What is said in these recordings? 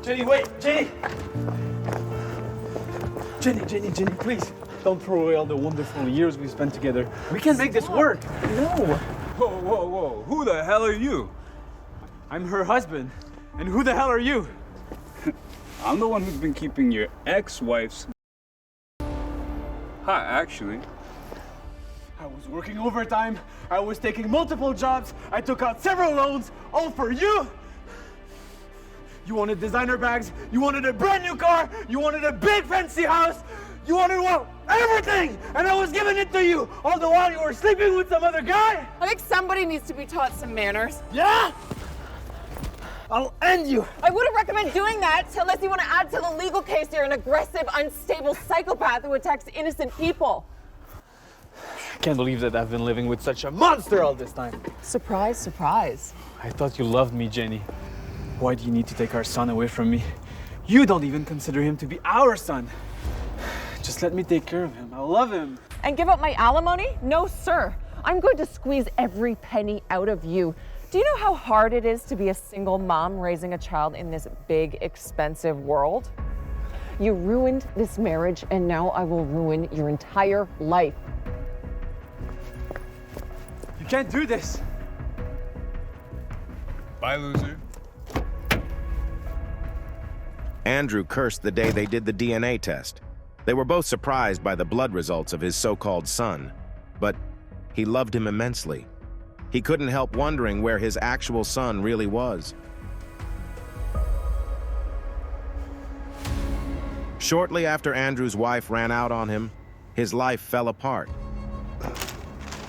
Jenny, wait! Jenny! Jenny, please. Don't throw away all the wonderful years we spent together. We can make this work. No. Whoa. Who the hell are you? I'm her husband. And who the hell are you? I'm the one who's been keeping your ex-wife's... Hi, actually. I was working overtime. I was taking multiple jobs. I took out several loans, all for you. You wanted designer bags. You wanted a brand new car. You wanted a big fancy house. You wanted, well, everything. And I was giving it to you. All the while you were sleeping with some other guy. I think somebody needs to be taught some manners. Yeah? I'll end you. I wouldn't recommend doing that unless you want to add to the legal case you're an aggressive, unstable psychopath who attacks innocent people. I can't believe that I've been living with such a monster all this time. Surprise, surprise. I thought you loved me, Jenny. Why do you need to take our son away from me? You don't even consider him to be our son. Just let me take care of him. I love him. And give up my alimony? No, sir. I'm going to squeeze every penny out of you. Do you know how hard it is to be a single mom raising a child in this big, expensive world? You ruined this marriage, and now I will ruin your entire life. You can't do this. Bye, loser. Andrew cursed the day they did the DNA test. They were both surprised by the blood results of his so-called son, but he loved him immensely. He couldn't help wondering where his actual son really was. Shortly after Andrew's wife ran out on him, his life fell apart.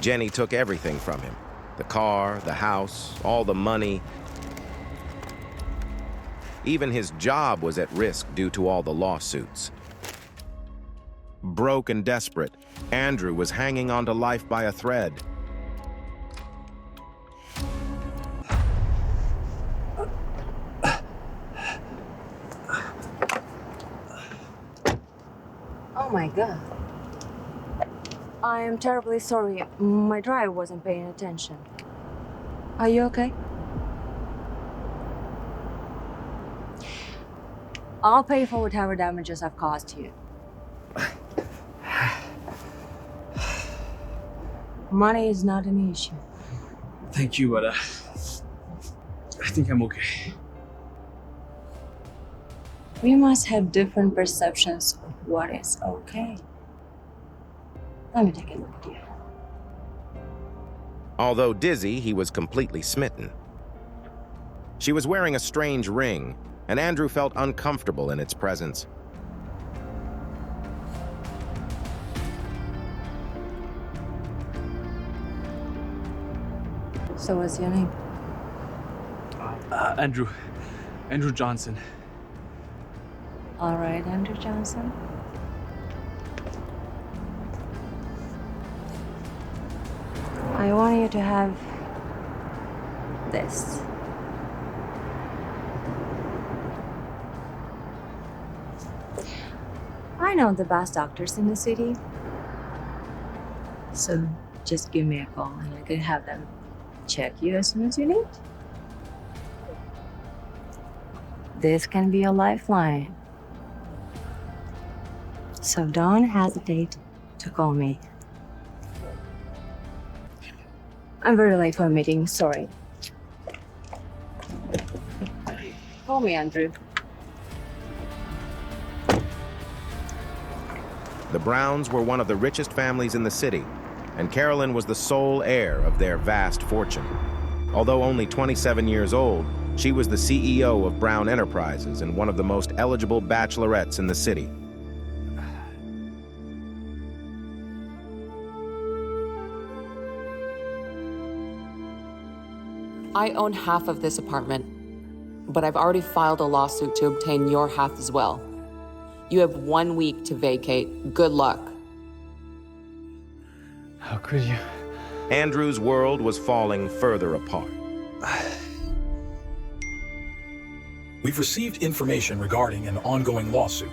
Jenny took everything from him: the car, the house, all the money. Even his job was at risk due to all the lawsuits. Broke and desperate, Andrew was hanging on to life by a thread. Oh my God. I am terribly sorry. My driver wasn't paying attention. Are you okay? I'll pay for whatever damages I've caused you. Money is not an issue. Thank you, but I think I'm okay. We must have different perceptions of what is okay. Let me take a look at you. Although dizzy, he was completely smitten. She was wearing a strange ring, and Andrew felt uncomfortable in its presence. So what's your name? Andrew Johnson. All right, Andrew Johnson. I want you to have this. I know the best doctors in the city. So just give me a call and I can have them check you as soon as you need. This can be a lifeline. So don't hesitate to call me. I'm very late for a meeting, sorry. Call me, Andrew. The Browns were one of the richest families in the city, and Carolyn was the sole heir of their vast fortune. Although only 27 years old, she was the CEO of Brown Enterprises and one of the most eligible bachelorettes in the city. I own half of this apartment, but I've already filed a lawsuit to obtain your half as well. You have 1 week to vacate. Good luck. How could you? Andrew's world was falling further apart. We've received information regarding an ongoing lawsuit.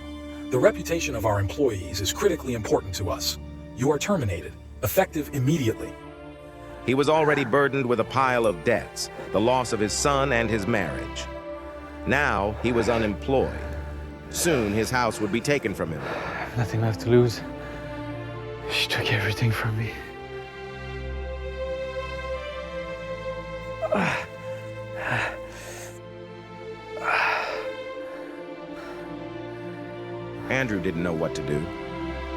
The reputation of our employees is critically important to us. You are terminated, effective immediately. He was already burdened with a pile of debts, the loss of his son and his marriage. Now he was unemployed. Soon his house would be taken from him. Nothing left to lose. She took everything from me. Andrew didn't know what to do.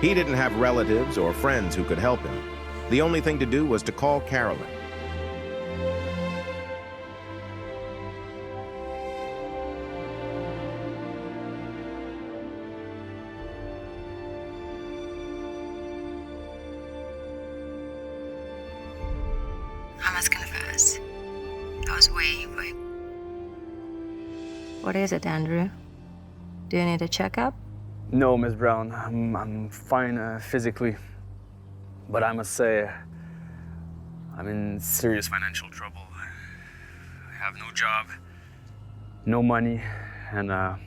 He didn't have relatives or friends who could help him. The only thing to do was to call Carolyn. I must confess, I was way. What is it, Andrew? Do you need a checkup? No, Miss Brown. I'm fine physically. But I must say, I'm in serious financial trouble. I have no job, no money, and I'm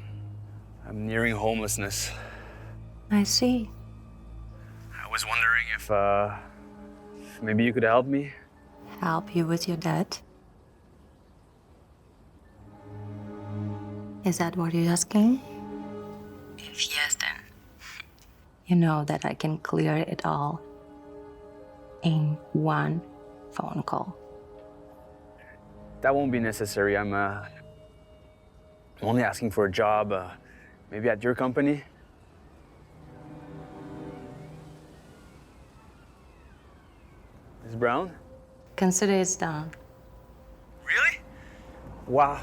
nearing homelessness. I see. I was wondering if maybe you could help me? Help you with your debt? Is that what you're asking? If yes, then you know that I can clear it all in one phone call. That won't be necessary. I'm only asking for a job, maybe at your company. Ms. Brown? Consider it's done. Really? Wow.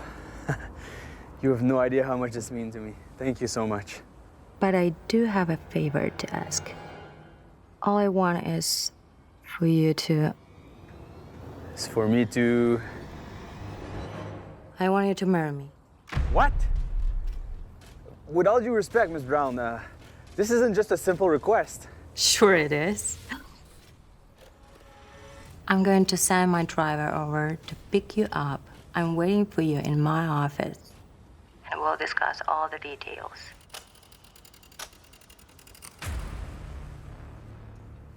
You have no idea how much this means to me. Thank you so much. But I do have a favor to ask. All I want is for you to... It's for me to... I want you to marry me. What? With all due respect, Ms. Brown, this isn't just a simple request. Sure it is. I'm going to send my driver over to pick you up. I'm waiting for you in my office. And we'll discuss all the details.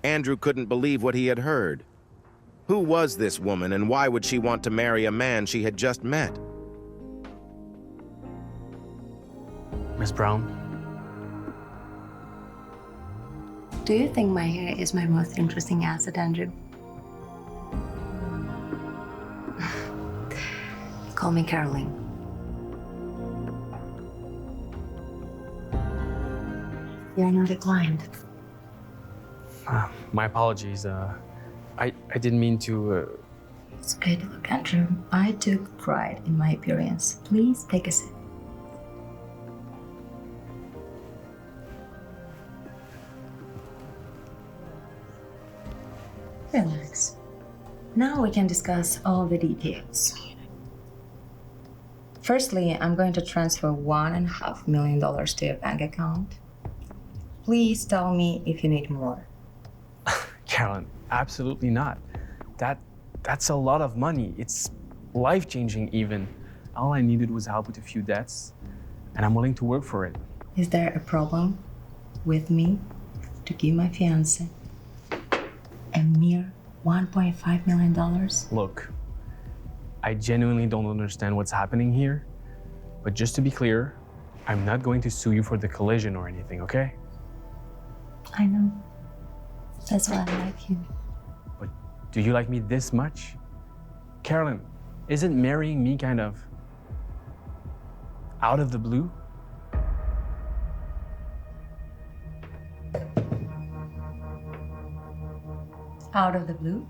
Andrew couldn't believe what he had heard. Who was this woman, and why would she want to marry a man she had just met? Ms. Brown? Do you think my hair is my most interesting asset, Andrew? Call me Carolyn. You're not a client. My apologies. I didn't mean to... It's good. Look, Andrew, I took pride in my appearance. Please take a sip. Relax. Now we can discuss all the details. Firstly, I'm going to transfer $1.5 million to your bank account. Please tell me if you need more. Carolyn, absolutely not. That's a lot of money. It's life-changing even. All I needed was help with a few debts, and I'm willing to work for it. Is there a problem with me to give my fiancé a mere $1.5 million? Look, I genuinely don't understand what's happening here, but just to be clear, I'm not going to sue you for the collision or anything, okay? I know. That's why I like you. But do you like me this much? Carolyn, isn't marrying me kind of out of the blue? Out of the blue?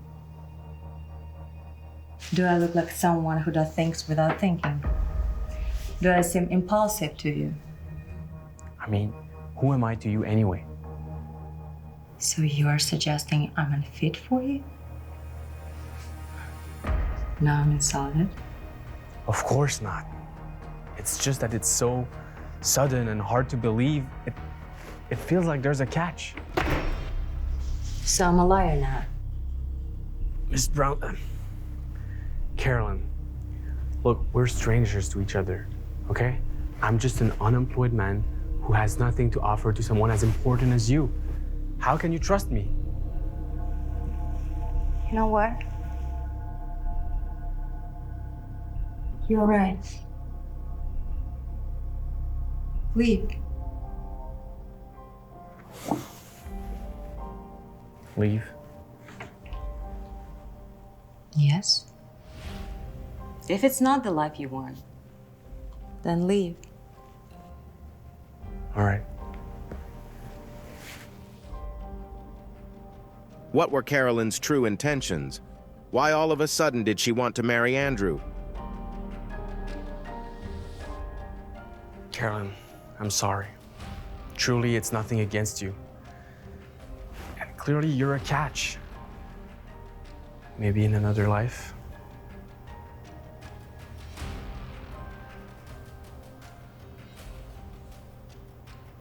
Do I look like someone who does things without thinking? Do I seem impulsive to you? I mean, who am I to you anyway? So you are suggesting I'm unfit for you? Now I'm insulted. Of course not. It's just that it's so sudden and hard to believe. It feels like there's a catch. So I'm a liar now. Miss Brown, Carolyn, look, we're strangers to each other, okay? I'm just an unemployed man who has nothing to offer to someone as important as you. How can you trust me? You know what? You're right. Leave. Leave? Yes. If it's not the life you want, then leave. All right. What were Carolyn's true intentions? Why all of a sudden did she want to marry Andrew? Carolyn, I'm sorry. Truly, it's nothing against you. And clearly, you're a catch. Maybe in another life.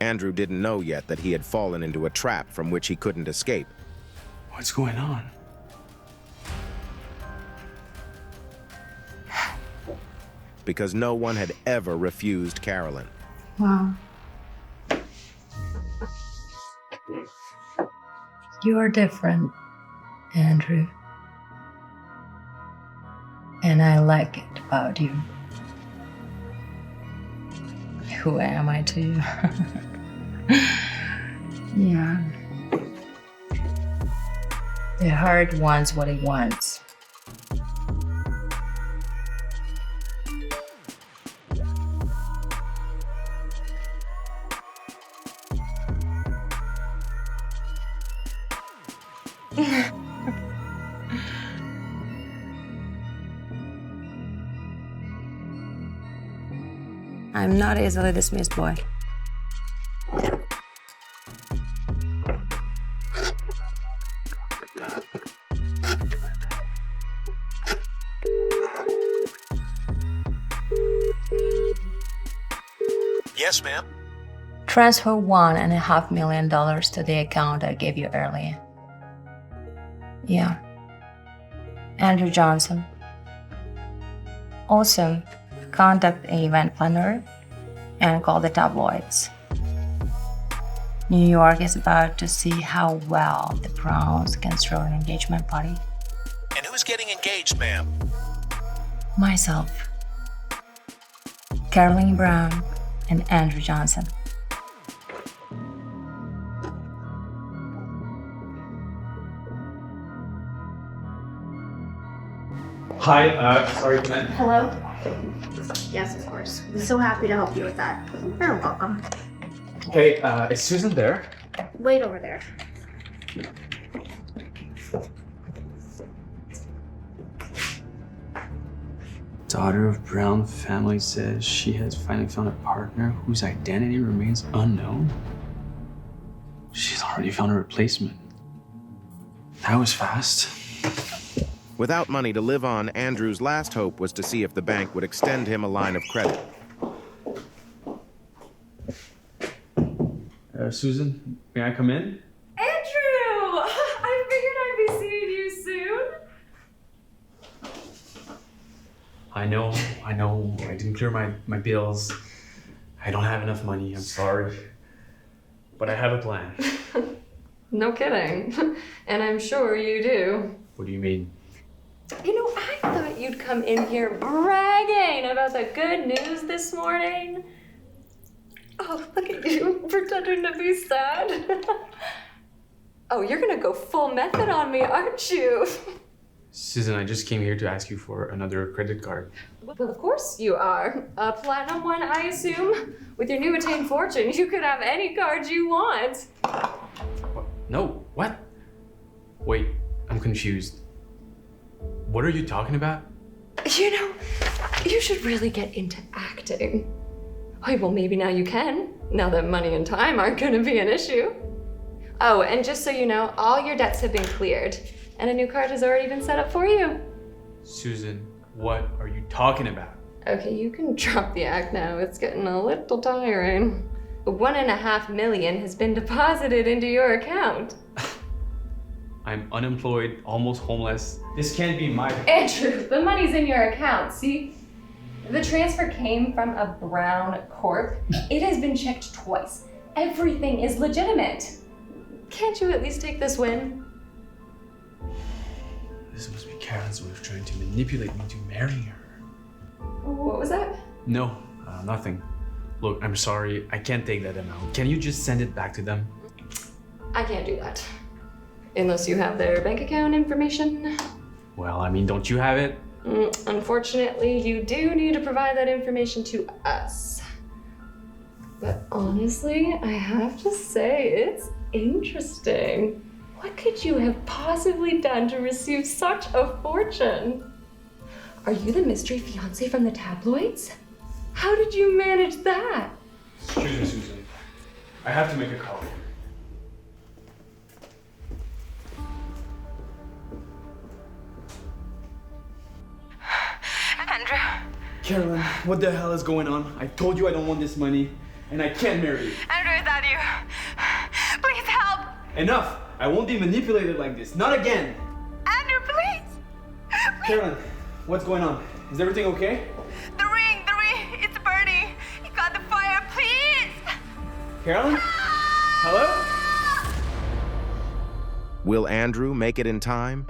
Andrew didn't know yet that he had fallen into a trap from which he couldn't escape. What's going on? Because no one had ever refused Carolyn. Wow. You're different, Andrew. And I like it about you. Who am I to you? Yeah. The heart wants what it wants. I'm not easily dismissed, boy. Yes, ma'am. Transfer $1.5 million to the account I gave you earlier. Yeah. Andrew Johnson. Also, contact an event planner and call the tabloids. New York is about to see how well the Browns can throw an engagement party. And who's getting engaged, ma'am? Myself, Carolyn Brown, and Andrew Johnson. Hi, sorry, can I... Hello? Yes, of course. We're so happy to help you with that. You're welcome. Hey, is Susan there? Wait over there. Daughter of Brown family says she has finally found a partner whose identity remains unknown. She's already found a replacement. That was fast. Without money to live on, Andrew's last hope was to see if the bank would extend him a line of credit. Susan, may I come in? Andrew! I figured I'd be seeing you soon. I know. I didn't clear my bills. I don't have enough money, I'm sorry. But I have a plan. No kidding. And I'm sure you do. What do you mean? You know, I thought you'd come in here bragging about the good news this morning. Oh, look at you, pretending to be sad. Oh, you're gonna go full method on me, aren't you? Susan, I just came here to ask you for another credit card. Well, of course you are. A platinum one, I assume? With your new attained fortune, you could have any card you want. What? No, what? Wait, I'm confused. What are you talking about? You know, you should really get into acting. Oh, well, maybe now you can, now that money and time aren't gonna be an issue. Oh, and just so you know, all your debts have been cleared, and a new card has already been set up for you. Susan, what are you talking about? Okay, you can drop the act now. It's getting a little tiring. $1.5 million has been deposited into your account. I'm unemployed, almost homeless. This can't be my... Andrew, the money's in your account, see? The transfer came from a Brown Corp. It has been checked twice. Everything is legitimate. Can't you at least take this win? This must be Karen's way of trying to manipulate me to marry her. What was that? No, nothing. Look, I'm sorry. I can't take that amount. Can you just send it back to them? I can't do that. Unless you have their bank account information. Well, I mean, don't you have it? Unfortunately, you do need to provide that information to us. But honestly, I have to say, it's interesting. What could you have possibly done to receive such a fortune? Are you the mystery fiancé from the tabloids? How did you manage that? Excuse me, Susan. I have to make a call. Andrew. Carolyn, what the hell is going on? I told you I don't want this money, and I can't marry you. Andrew, is that you? Please help! Enough! I won't be manipulated like this. Not again! Andrew, please! Carolyn, what's going on? Is everything okay? The ring, it's burning! You got the fire, please! Carolyn? Hello? Will Andrew make it in time?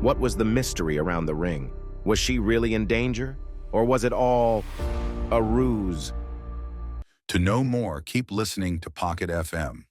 What was the mystery around the ring? Was she really in danger? Or was it all a ruse? To know more, keep listening to Pocket FM.